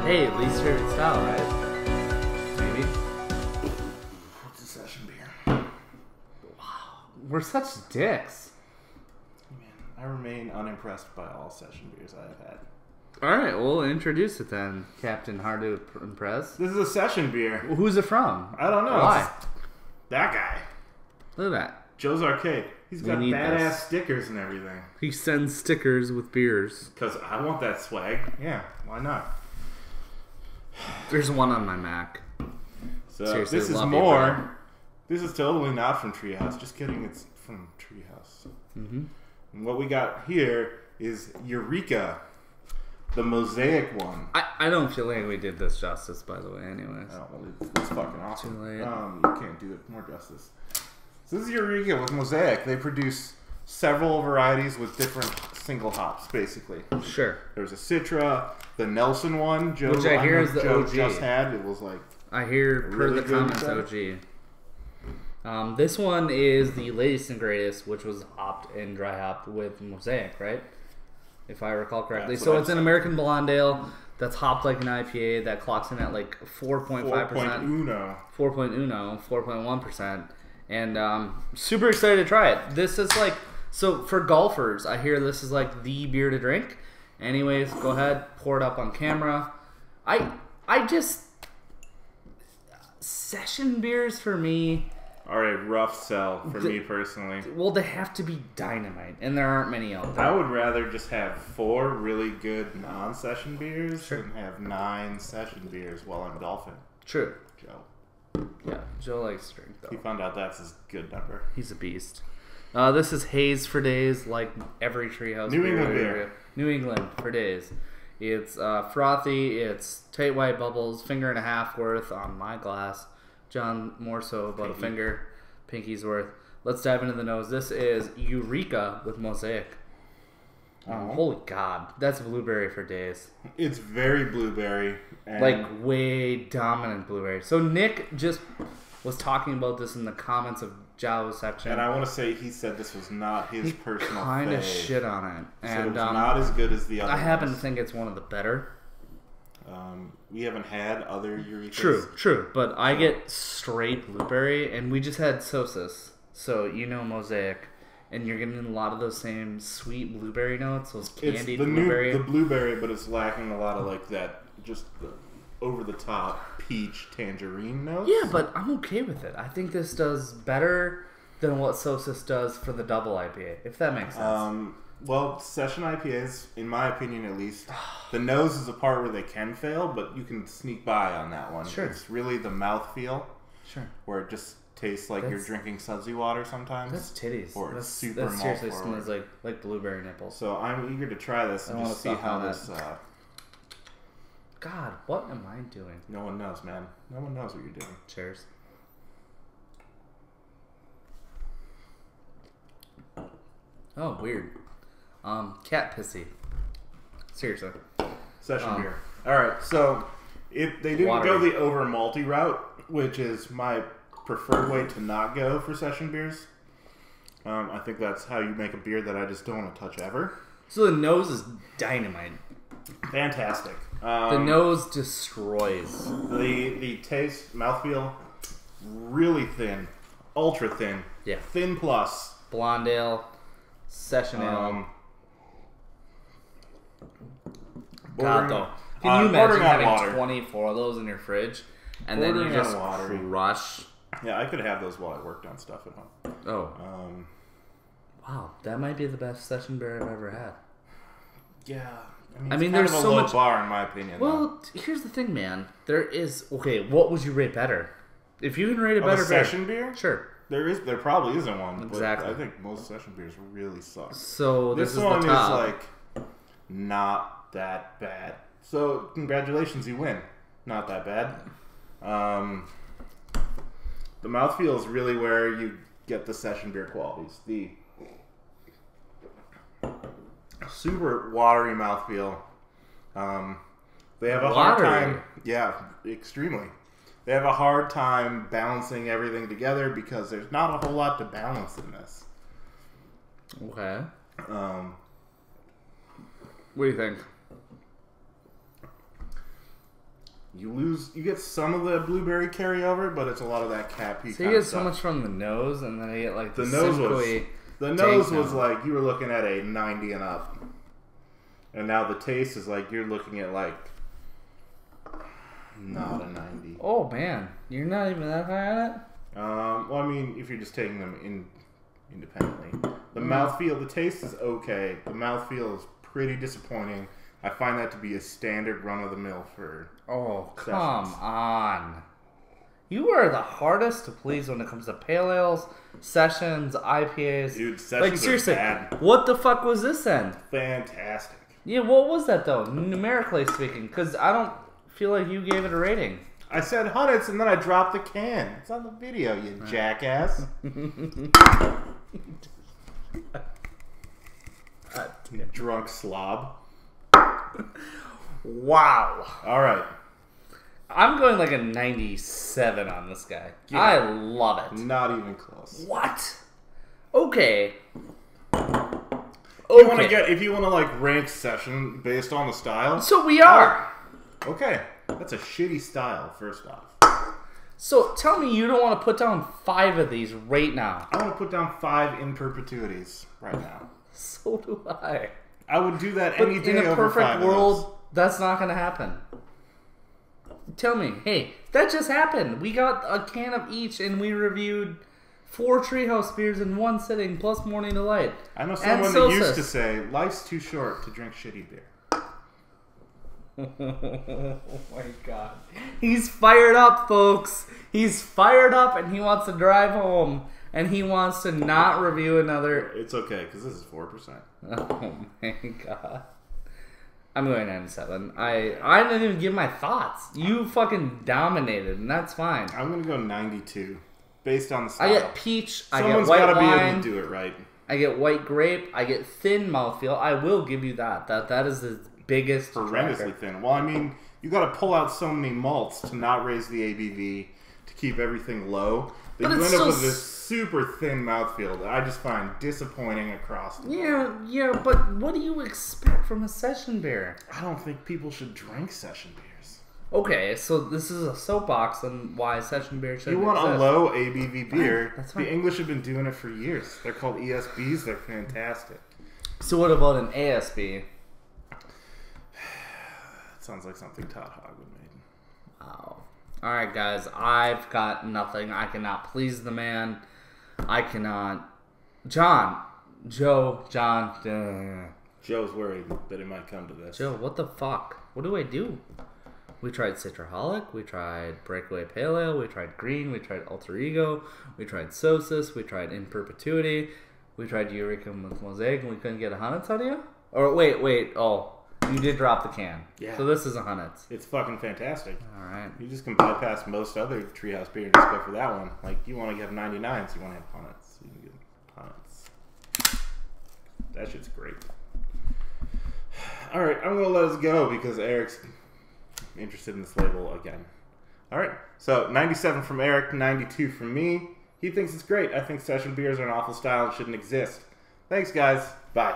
Hey, least favorite style, right? Maybe. What's a session beer? Wow, we're such dicks. Man, I remain unimpressed by all session beers I have had. Alright, we'll introduce it then, Captain Hard to Impress. This is a session beer. Well, who's it from? I don't know. Why? That guy. Look at that. Joe's Arcade. He's got badass this. stickers and everything. He sends stickers with beers. Because I want that swag. Yeah, why not? There's one on my Mac. So Seriously, this is love more. you, bro. This is totally not from Treehouse. Just kidding, it's from Treehouse. Mm-hmm. And what we got here is Eureka. The Mosaic one. I don't feel like we did this justice, by the way, anyways. Oh, well, it's fucking awesome. Too late. You can't do it more justice. So this is Eureka with Mosaic. They produce several varieties with different single hops, basically. Sure. There's a Citra, the Nelson one. Joe, Which I hear is the Joe OG. just had. It was like I hear, per really the good comments, stuff. OG. This one is the latest and greatest, which was hopped and dry hopped with Mosaic, right? If I recall correctly. That's So what it's I an said. American Blonde Ale that's hopped like an IPA that clocks in at like 4.5%. 4.1%. And super excited to try it. This is like, so for golfers, I hear this is like the beer to drink. Anyways, go ahead, pour it up on camera. I just, session beers for me, are a rough sell for me personally. well, they have to be dynamite, and there aren't many out there. I would rather just have 4 really good non-session beers Sure. than have 9 session beers while I'm golfing. True. Joe. Yeah, Joe likes to drink, He though. found out that's his good number. He's a beast. This is Haze for Days, like every Treehouse New beer England we beer. review. New England for Days. It's frothy, it's tight white bubbles, finger and a half worth on my glass. John, more so about Pinky. a finger, pinky's worth. Let's dive into the nose. This is Eureka with Mosaic. Holy God, that's blueberry for days. It's very blueberry. And Like way dominant blueberry. So Nick just was talking about this in the comments of Joe's section. And I want to say he said this was not his He personal kind of fave. shit on it. He said it And was not as good as the other I happen to ones. think it's one of the better. We haven't had other Eurekas. True. But I get straight blueberry, and we just had Sosis. So you know Mosaic. And you're getting a lot of those same sweet blueberry notes, those It's candied the blueberry. the blueberry, but it's lacking a lot of like that, just the over-the-top peach tangerine notes. Yeah, but I'm okay with it. I think this does better than what Sosis does for the double IPA, if that makes sense. Well, session IPAs, in my opinion at least, the nose is a part where they can fail, but you can sneak by on that one. Sure. It's really the mouthfeel, Sure. where it just tastes like you're That's- drinking sudsy water sometimes. That's titties. Or it's That's, super that malt seriously forward. smells like blueberry nipples. So I'm eager to try this and I just see wanna suck how on this... God, what am I doing? no one knows, man. No one knows what you're doing. Cheers. Oh, weird. Cat pissy. Seriously. Session beer. Alright, so if they didn't go Watery. the over malty route, which is my preferred way to not go for session beers, I think that's how you make a beer that I just don't want to touch ever. So the nose is dynamite. Fantastic. The nose destroys. The taste, mouthfeel, really thin. Ultra thin. Yeah. Thin plus. Blonde ale, session ale. God, though. Can you imagine bordering on having water. 24 of those in your fridge and then you Bordering on just watery. crush? Yeah, I could have those while I worked on stuff at home. Oh. Wow, that might be the best session beer I've ever had. Yeah. I mean, it's there's kind of a so low much bar in my opinion. Well, here's the thing, man. There is okay. What would you rate better? If you can rate a though. better A session beer? sure. There probably isn't one. Exactly. But I think most session beers really suck. So this is one the top. is like not that bad. So congratulations, you win. Not that bad. The mouthfeel is really where you get the session beer qualities. The super watery mouthfeel. They have a hard Watery? time. Yeah, extremely. They have a hard time balancing everything together because there's not a whole lot to balance in this. Okay. Um, What do you think? You get some of the blueberry carryover, but it's a lot of that cat pecan. So you get so stuff. much from the nose, and then I get like the nose was like you were looking at a 90 and up, and now the taste is like you're looking at like not a 90. Oh man, you're not even that high on it. Well, I mean, if you're just taking them independently, the mouthfeel, the taste is okay. The mouthfeel is pretty disappointing. I find that to be a standard run of the mill for. Oh, sessions. come on. You are the hardest to please when it comes to pale ales, sessions, IPAs. Dude, sessions like seriously, are bad. what the fuck was this then? Fantastic. Yeah, what was that though, numerically speaking? Because I don't feel like you gave it a rating. I said hundreds and then I dropped the can. It's on the video, you jackass. Drunk slob. Wow. All right. I'm going like a 97 on this guy. Yeah. I love it. Not even close. What? Okay. If you want to like rank session based on the style. So we are. Okay. That's a shitty style, first off. So tell me you don't want to put down 5 of these right now. I want to put down 5 in perpetuities right now. So do I. I would do that But any day in a over 5 perfect of those. world, that's not going to happen. Tell me, hey, that just happened. We got a can of each and we reviewed 4 Treehouse beers in one sitting plus Morning Delight. I know someone that used to say, life's too short to drink shitty beer. Oh my god. He's fired up, folks. He's fired up and he wants to drive home and he wants to not review another. It's okay, because this is 4%. Oh my god. I'm going 97. I didn't even give my thoughts. You fucking dominated, and that's fine. I'm going to go 92, based on the style. I get peach, I Someone's get white gotta wine. be able to do it right. I get white grape. I get thin mouthfeel. I will give you that. That is the biggest Horrendously tracker. thin. Well, I mean, you got to pull out so many malts to not raise the ABV, to keep everything low, that But you it's end up still with this super thin mouthfeel that I just find disappointing across the board. Yeah, but what do you expect from a session beer? I don't think people should drink session beers. Okay, so this is a soapbox on why session beer should You want exist. a low ABV beer. That's fine. The English have been doing it for years. They're called ESBs. They're fantastic. So what about an ASB? It sounds like something Todd Hogg would make. Oh. Alright, guys. I've got nothing. I cannot please the man. I cannot... John. Joe's worried that it might come to this. Joe, what the fuck? What do I do? We tried Citraholic. We tried Breakaway Pale Ale. We tried Green. We tried Alter Ego. We tried Sosis. We tried In Perpetuity. We tried Eureka with Mosaic, and we couldn't get a Hunnits out of you? Or wait. Oh, you did drop the can. Yeah. So this is a Hunnits. It's fucking fantastic. All right. You just can bypass most other Treehouse beer and just go for that one. Like, you want to have 99s, you want to have Hunnits. You can get Hunnits. That shit's great. Alright, I'm going to let us go because Eric's interested in this label again. Alright, so 97 from Eric, 92 from me. He thinks it's great. I think session beers are an awful style and shouldn't exist. Thanks, guys. Bye.